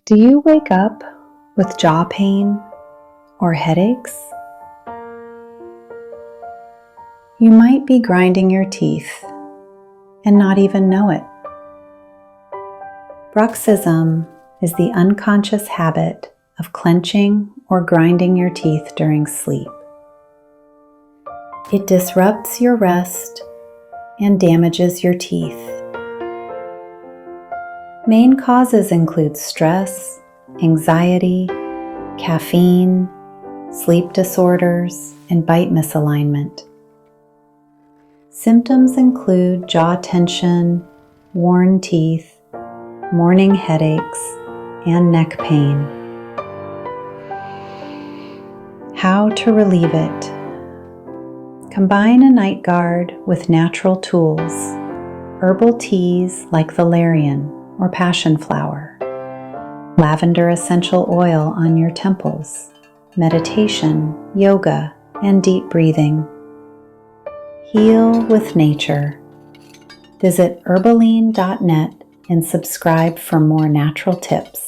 Do you wake up with jaw pain or headaches? You might be grinding your teeth and not even know it. Bruxism is the unconscious habit of clenching or grinding your teeth during sleep. It disrupts your rest and damages your teeth. Main causes include stress, anxiety, caffeine, sleep disorders, and bite misalignment. Symptoms include jaw tension, worn teeth, morning headaches, and neck pain. How to relieve it? Combine a night guard with natural tools, herbal teas like valerian or passion flower, lavender essential oil on your temples, meditation, yoga, and deep breathing. Heal with nature. Visit herbaline.net and subscribe for more natural tips.